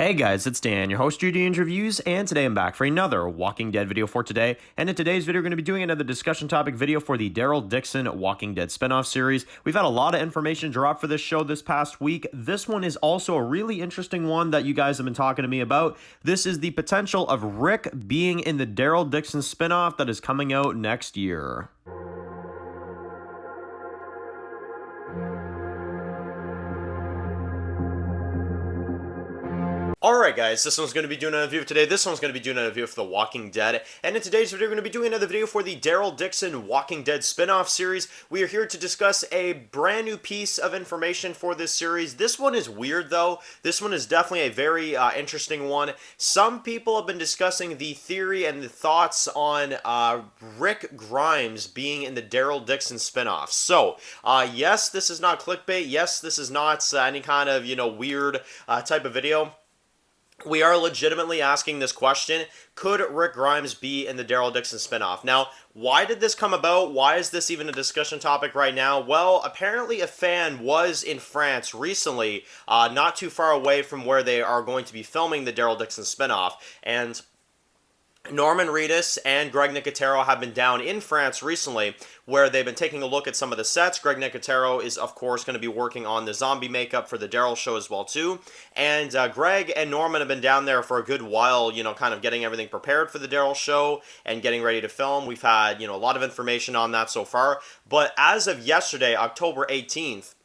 Hey guys, it's Dan, your host, Judy Interviews, and today I'm back for another Walking Dead video for today. And in today's video, we're going to be doing another discussion topic video for the Daryl Dixon Walking Dead spinoff series. We've had a lot of information drop for this show this past week. This one is also a really interesting one that you guys have been talking to me about. This is the potential of Rick being in the Daryl Dixon spinoff that is coming out next year. Alright guys, this one's going to be doing another video today. This one's going to be doing another video for The Walking Dead. And in today's video, we're going to be doing another video for the Daryl Dixon Walking Dead spin-off series. We are here to discuss a brand new piece of information for this series. This one is weird though. This one is definitely a very interesting one. Some people have been discussing the theory and the thoughts on Rick Grimes being in the Daryl Dixon spin-off. So, yes, this is not clickbait. Yes, this is not any kind of, weird type of video. We are legitimately asking this question: could Rick Grimes be in the Daryl Dixon spinoff? Now, why did this come about? Why is this even a discussion topic right now? Well, apparently a fan was in France recently, not too far away from where they are going to be filming the Daryl Dixon spinoff, and Norman Reedus and Greg Nicotero have been down in France recently, where they've been taking a look at some of the sets. Greg Nicotero is, of course, going to be working on the zombie makeup for the Daryl show as well, too. And Greg and Norman have been down there for a good while, kind of getting everything prepared for the Daryl show and getting ready to film. We've had, a lot of information on that so far. But as of yesterday, October 18th,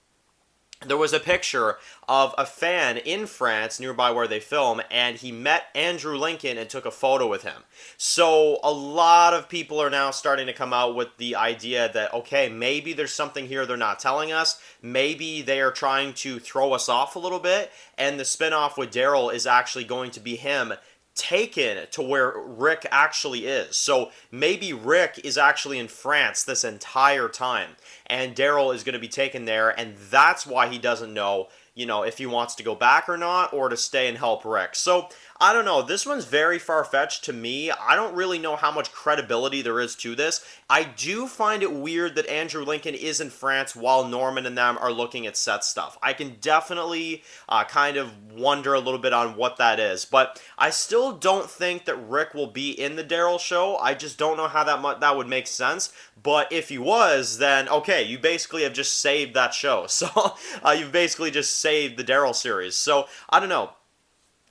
there was a picture of a fan in France, nearby where they film, and he met Andrew Lincoln and took a photo with him. So a lot of people are now starting to come out with the idea that, okay, maybe there's something here they're not telling us. Maybe they are trying to throw us off a little bit, and the spinoff with Daryl is actually going to be him taken to where Rick actually is. So maybe Rick is actually in France this entire time, and Daryl is going to be taken there, and that's why he doesn't know, if he wants to go back or not, or to stay and help Rick. So, I don't know. This one's very far-fetched to me. I don't really know how much credibility there is to this. I do find it weird that Andrew Lincoln is in France while Norman and them are looking at set stuff. I can definitely kind of wonder a little bit on what that is. But I still don't think that Rick will be in the Daryl show. I just don't know how that would make sense. But if he was, then okay, you basically have just saved that show. So you've basically just saved the Daryl series. So I don't know.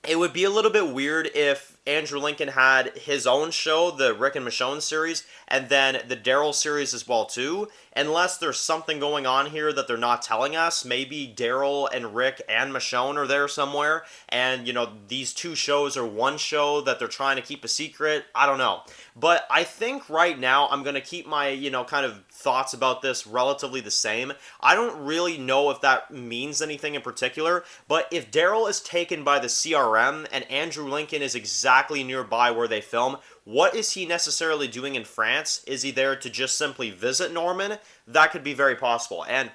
It would be a little bit weird if Andrew Lincoln had his own show, the Rick and Michonne series, and then the Daryl series as well too, unless there's something going on here that they're not telling us. Maybe Daryl and Rick and Michonne are there somewhere, and, these two shows are one show that they're trying to keep a secret. I don't know. But I think right now I'm going to keep my, kind of thoughts about this relatively the same. I don't really know if that means anything in particular, but if Daryl is taken by the CRM and Andrew Lincoln is exactly nearby where they film, what is he necessarily doing in France? Is he there to just simply visit Norman? That could be very possible, and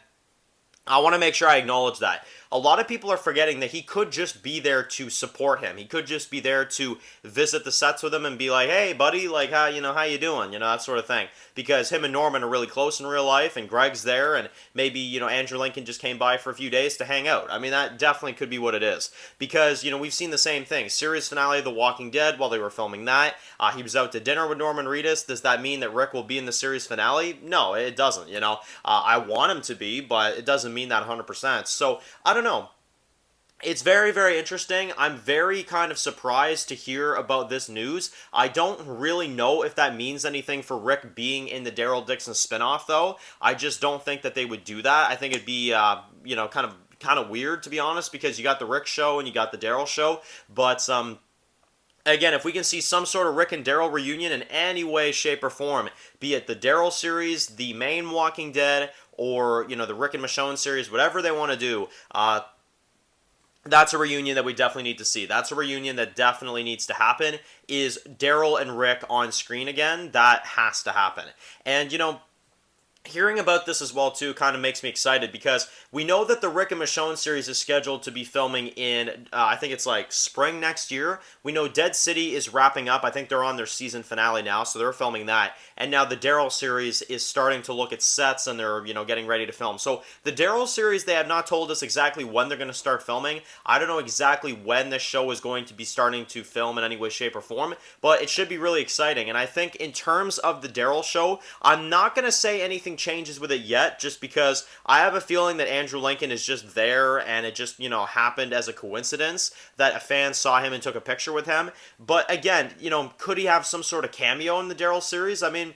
I want to make sure I acknowledge that. A lot of people are forgetting that he could just be there to support him. He could just be there to visit the sets with him and be like, hey, buddy, like, how you doing? That sort of thing. Because him and Norman are really close in real life, and Greg's there, and maybe, Andrew Lincoln just came by for a few days to hang out. I mean, that definitely could be what it is. Because, we've seen the same thing. Series finale of The Walking Dead, while they were filming that, he was out to dinner with Norman Reedus. Does that mean that Rick will be in the series finale? No, it doesn't, I want him to be, but it doesn't mean that 100%. So, I don't know. It's very, very interesting. I'm very kind of surprised to hear about this news. I don't really know if that means anything for Rick being in the Daryl Dixon spinoff, though. I just don't think that they would do that. I think it'd be, kind of weird, to be honest, because you got the Rick show and you got the Daryl show. But, again, if we can see some sort of Rick and Daryl reunion in any way, shape, or form, be it the Daryl series, the main Walking Dead, or, the Rick and Michonne series, whatever they want to do, that's a reunion that we definitely need to see. That's a reunion that definitely needs to happen, is Daryl and Rick on screen again. That has to happen. And, hearing about this as well too kind of makes me excited because we know that the Rick and Michonne series is scheduled to be filming in I think it's like spring next year. We know Dead City is wrapping up. I think they're on their season finale now, so they're filming that. And now the Daryl series is starting to look at sets and they're, getting ready to film. So the Daryl series, they have not told us exactly when they're going to start filming. I don't know exactly when this show is going to be starting to film in any way, shape, or form, but it should be really exciting. And I think in terms of the Daryl show, I'm not going to say anything changes with it yet, just because I have a feeling that Andrew Lincoln is just there and it just, happened as a coincidence that a fan saw him and took a picture with him. But again, could he have some sort of cameo in the Daryl series? I mean,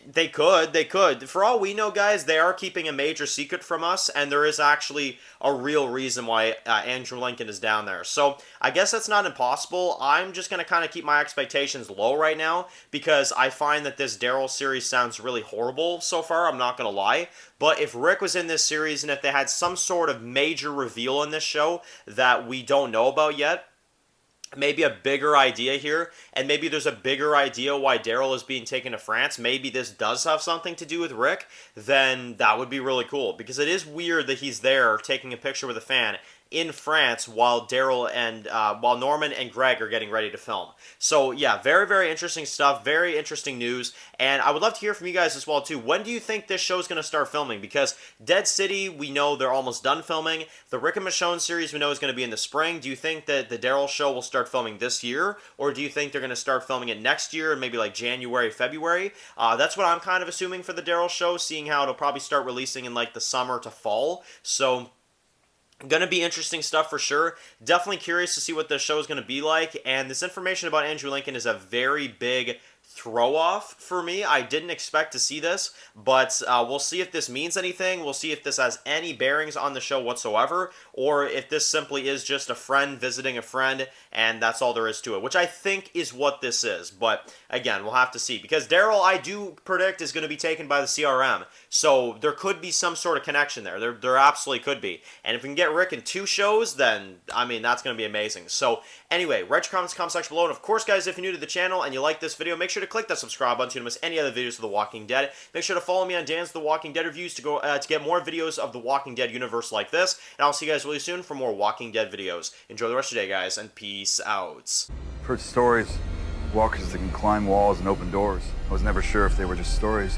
they could. For all we know, guys, they are keeping a major secret from us, and there is actually a real reason why Andrew Lincoln is down there. So I guess that's not impossible. I'm just going to kind of keep my expectations low right now because I find that this Daryl series sounds really horrible so far, I'm not going to lie. But if Rick was in this series and if they had some sort of major reveal in this show that we don't know about yet, maybe a bigger idea here, and maybe there's a bigger idea why Daryl is being taken to France, maybe this does have something to do with Rick, then that would be really cool, because it is weird that he's there taking a picture with a fan in France while Daryl and while Norman and Greg are getting ready to film. So yeah, very, very interesting stuff, very interesting news, and I would love to hear from you guys as well too. When do you think this show is going to start filming? Because Dead City, we know they're almost done filming. The Rick and Michonne series we know is going to be in the spring. Do you think that the Daryl show will start filming this year, or do you think they're going to start filming it next year, maybe like January, February? That's what I'm kind of assuming for the Daryl show, seeing how it'll probably start releasing in like the summer to fall. So going to be interesting stuff for sure. Definitely curious to see what the show is going to be like. And this information about Andrew Lincoln is a very big throw off for me. I didn't expect to see this, but we'll see if this means anything. We'll see if this has any bearings on the show whatsoever, or if this simply is just a friend visiting a friend and that's all there is to it, which I think is what this is. But again, we'll have to see, because Daryl, I do predict, is going to be taken by the CRM, so there could be some sort of connection there. There absolutely could be. And if we can get Rick in 2 shows, then I mean, that's going to be amazing. So anyway, write your comments in the comment section below, and of course guys, if you're new to the channel and you like this video, make sure to click that subscribe button so you don't miss any other videos of The Walking Dead. Make sure to follow me on Dan's The Walking Dead reviews to get more videos of The Walking Dead universe like this, and I'll see you guys really soon for more Walking Dead videos. Enjoy the rest of your day, guys, and peace out. I've heard stories, walkers that can climb walls and open doors. I was never sure if they were just stories